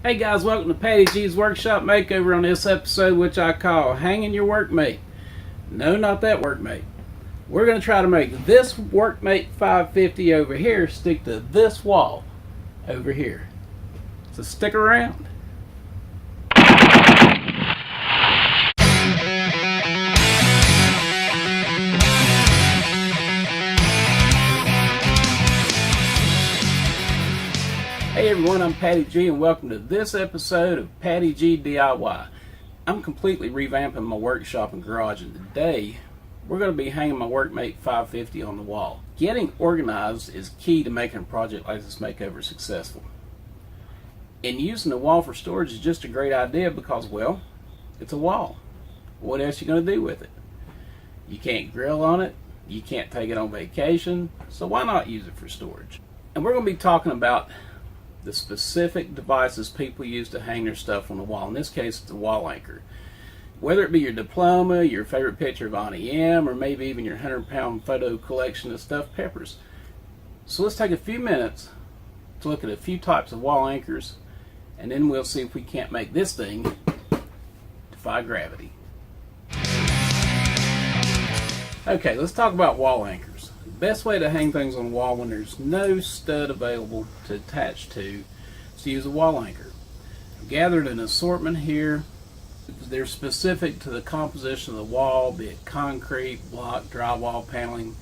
Hey guys, welcome to PaddyG's Workshop Makeover on this episode, which I call Hanging Your Workmate. No, not that Workmate. We're going to try to make this Workmate 550 over here stick to this wall over here. So stick around. Hey everyone, I'm PaddyG and welcome to this episode of PaddyG DIY. I'm completely revamping my workshop and garage, and today we're going to be hanging my Workmate 550 on the wall. Getting organized is key to making a project like this makeover successful. And using the wall for storage is just a great idea because, well, it's a wall. What else are you going to do with it? You can't grill on it, you can't take it on vacation, so why not use it for storage? And we're going to be talking about the specific devices people use to hang their stuff on the wall. In this case, it's a wall anchor. Whether it be your diploma, your favorite picture of Auntie M, or maybe even your 100-pound photo collection of stuffed peppers. So let's take a few minutes to look at a few types of wall anchors, and then we'll see if we can't make this thing defy gravity. Okay, let's talk about wall anchors. Best way to hang things on the wall when there's no stud available to attach to is to use a wall anchor. I've gathered an assortment here. They're specific to the composition of the wall, be it concrete, block, drywall, paneling.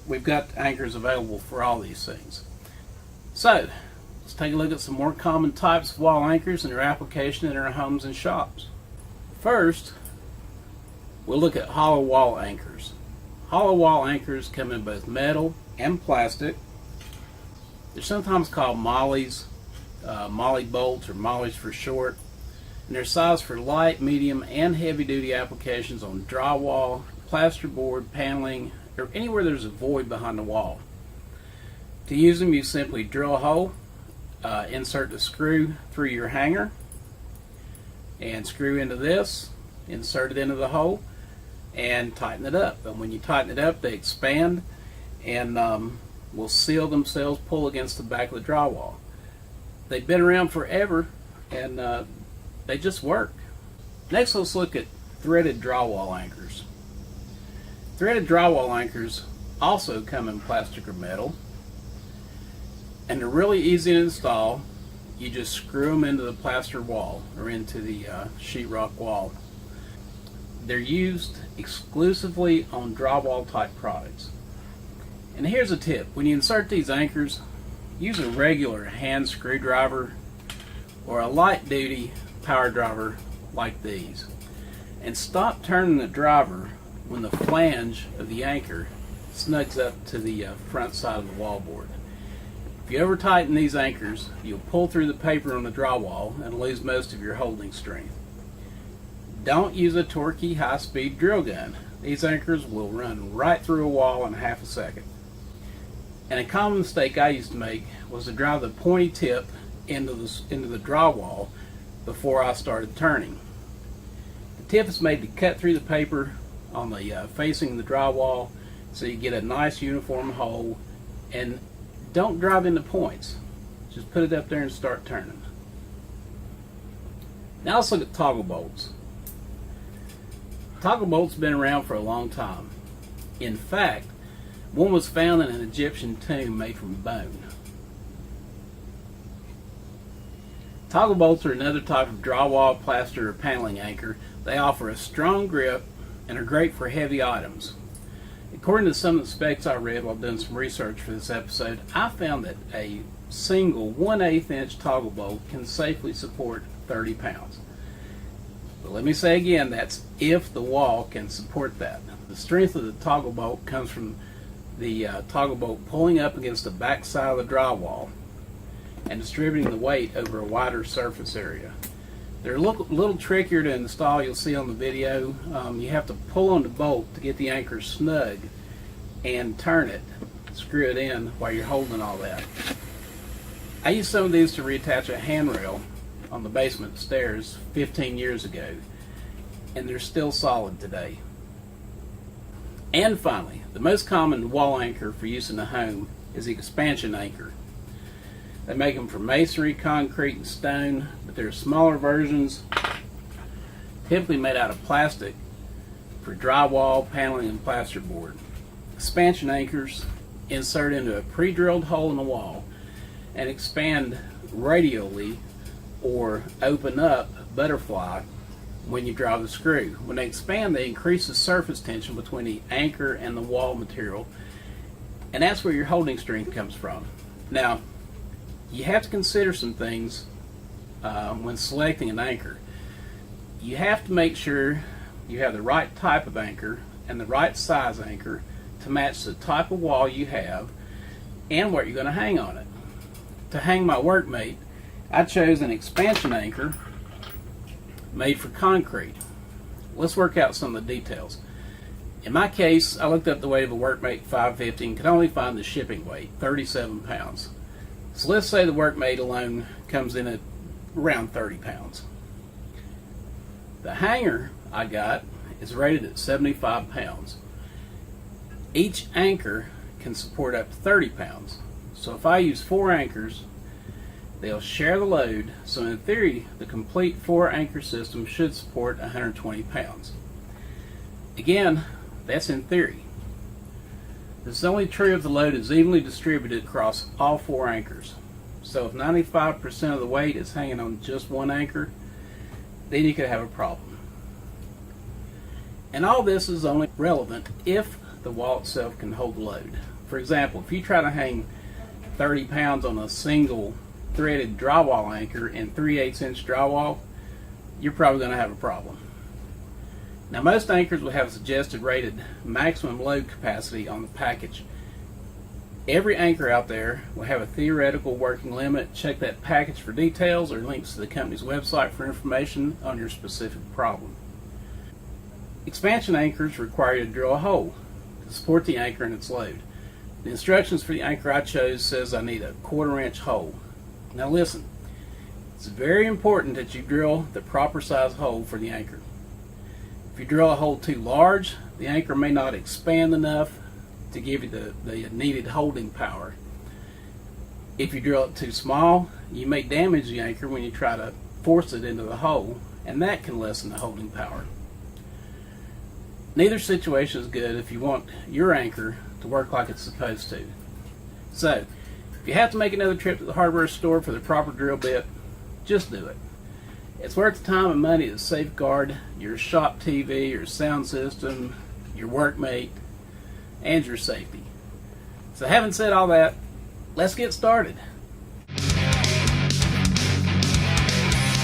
We've got anchors available for all these things. So let's take a look at some more common types of wall anchors and their application in our homes and shops. First, we'll look at hollow wall anchors. Hollow wall anchors come in both metal and plastic. They're sometimes called mollies, molly bolts, or mollies for short. And they're sized for light, medium, and heavy-duty applications on drywall, plasterboard, paneling, or anywhere there's a void behind the wall. To use them, you simply drill a hole, insert the screw through your hanger, and screw into this, insert it into the hole, and tighten it up. And when you tighten it up, they expand and will seal themselves, pull against the back of the drywall. They've been around forever, and they just work. Next, let's look at threaded drywall anchors. Threaded drywall anchors also come in plastic or metal, and they're really easy to install. You just screw them into the plaster wall or into the sheetrock wall. They're used exclusively on drywall type products. And here's a tip: when you insert these anchors, use a regular hand screwdriver or a light duty power driver like these, and stop turning the driver when the flange of the anchor snugs up to the front side of the wallboard. If you ever tighten these anchors, you'll pull through the paper on the drywall and lose most of your holding strength. Don't use a torquey high-speed drill gun. These anchors will run right through a wall in half a second. And a common mistake I used to make was to drive the pointy tip into the drywall before I started turning. The tip is made to cut through the paper on the facing the drywall, so you get a nice uniform hole. And don't drive into points. Just put it up there and start turning. Now let's look at toggle bolts. Toggle bolts have been around for a long time. In fact, one was found in an Egyptian tomb made from bone. Toggle bolts are another type of drywall, plaster, or paneling anchor. They offer a strong grip and are great for heavy items. According to some of the specs I read while doing some research for this episode, I found that a single 1/8 inch toggle bolt can safely support 30 pounds. But let me say again, that's if the wall can support that. The strength of the toggle bolt comes from the toggle bolt pulling up against the back side of the drywall and distributing the weight over a wider surface area. They're a little trickier to install. You'll see on the video. You have to pull on the bolt to get the anchor snug and turn it, screw it in while you're holding all that. I used some of these to reattach a handrail on the basement stairs 15 years ago, and they're still solid today. And finally, the most common wall anchor for use in the home is the expansion anchor. They make them for masonry, concrete, and stone, but there are smaller versions, typically made out of plastic, for drywall, paneling, and plasterboard. Expansion anchors insert into a pre-drilled hole in the wall and expand radially or open up butterfly when you drive the screw. When they expand, they increase the surface tension between the anchor and the wall material, and that's where your holding strength comes from. Now, you have to consider some things when selecting an anchor. You have to make sure you have the right type of anchor and the right size anchor to match the type of wall you have and what you're going to hang on it. To hang my Workmate, I chose an expansion anchor made for concrete. Let's work out some of the details. In my case, I looked up the weight of a Workmate 550 and could only find the shipping weight, 37 pounds. So let's say the Workmate alone comes in at around 30 pounds. The hanger I got is rated at 75 pounds. Each anchor can support up to 30 pounds. So if I use 4 anchors, they'll share the load, so in theory, the complete 4 anchor system should support 120 pounds. Again, that's in theory. This is only true if the load is evenly distributed across all 4 anchors. So if 95% of the weight is hanging on just one anchor, then you could have a problem. And all this is only relevant if the wall itself can hold the load. For example, if you try to hang 30 pounds on a single threaded drywall anchor in 3/8 inch drywall, you're probably going to have a problem. Now, most anchors will have a suggested rated maximum load capacity on the package. Every anchor out there will have a theoretical working limit. Check that package for details or links to the company's website for information on your specific problem. Expansion anchors require you to drill a hole to support the anchor and its load. The instructions for the anchor I chose says I need a 1/4 inch hole. Now listen, it's very important that you drill the proper size hole for the anchor. If you drill a hole too large, the anchor may not expand enough to give you the needed holding power. If you drill it too small, you may damage the anchor when you try to force it into the hole, and that can lessen the holding power. Neither situation is good if you want your anchor to work like it's supposed to. So, if you have to make another trip to the hardware store for the proper drill bit, just do it. It's worth the time and money to safeguard your shop TV, your sound system, your Workmate, and your safety. So having said all that, let's get started.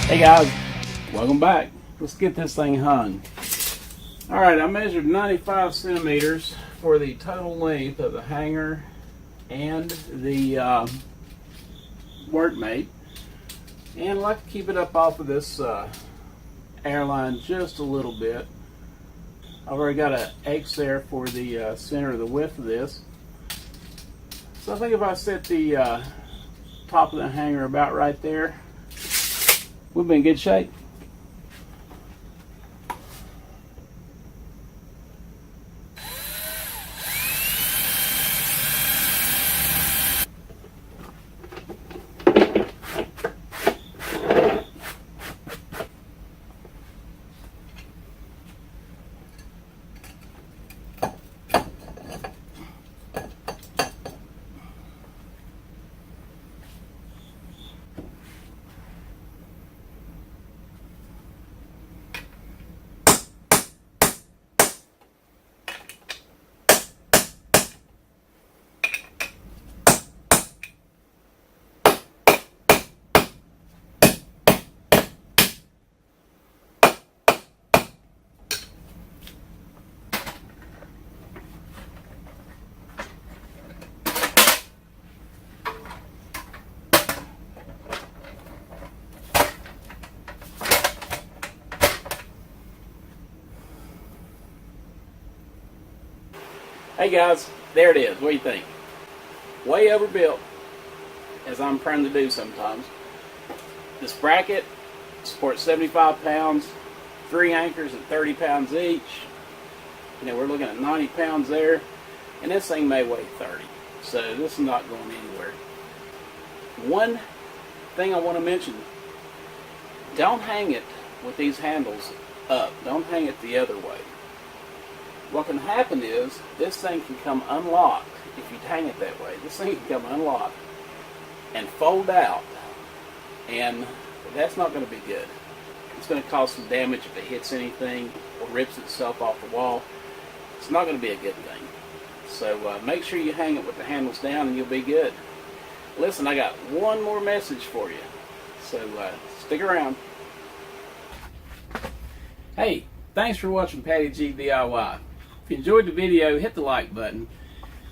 Hey guys, welcome back. Let's get this thing hung. Alright, I measured 95 centimeters for the total length of the hanger and the Workmate. And I like to keep it up off of this airline just a little bit. I've already got an X there for the center of the width of this. So I think if I set the top of the hanger about right there, we'll be in good shape. Hey guys, there it is. What do you think? Way overbuilt, as I'm prone to do sometimes. This bracket supports 75 pounds, 3 anchors at 30 pounds each. You know, we're looking at 90 pounds there, and this thing may weigh 30, so this is not going anywhere. One thing I want to mention, don't hang it with these handles up. Don't hang it the other way. What can happen is this thing can come unlocked if you hang it that way. This thing can come unlocked and fold out, and that's not going to be good. It's going to cause some damage if it hits anything or rips itself off the wall. It's not going to be a good thing. So make sure you hang it with the handles down and you'll be good. Listen, I got one more message for you, so stick around. Hey, thanks for watching PaddyG DIY. If you enjoyed the video, hit the like button.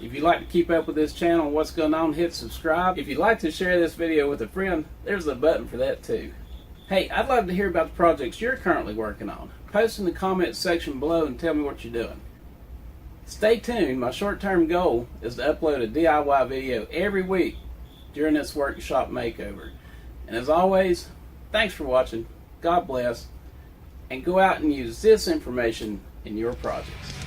If you'd like to keep up with this channel and what's going on, hit subscribe. If you'd like to share this video with a friend, there's a button for that too. Hey, I'd love to hear about the projects you're currently working on. Post in the comments section below and tell me what you're doing. Stay tuned. My short-term goal is to upload a DIY video every week during this workshop makeover. And as always, thanks for watching. God bless. And go out and use this information in your projects.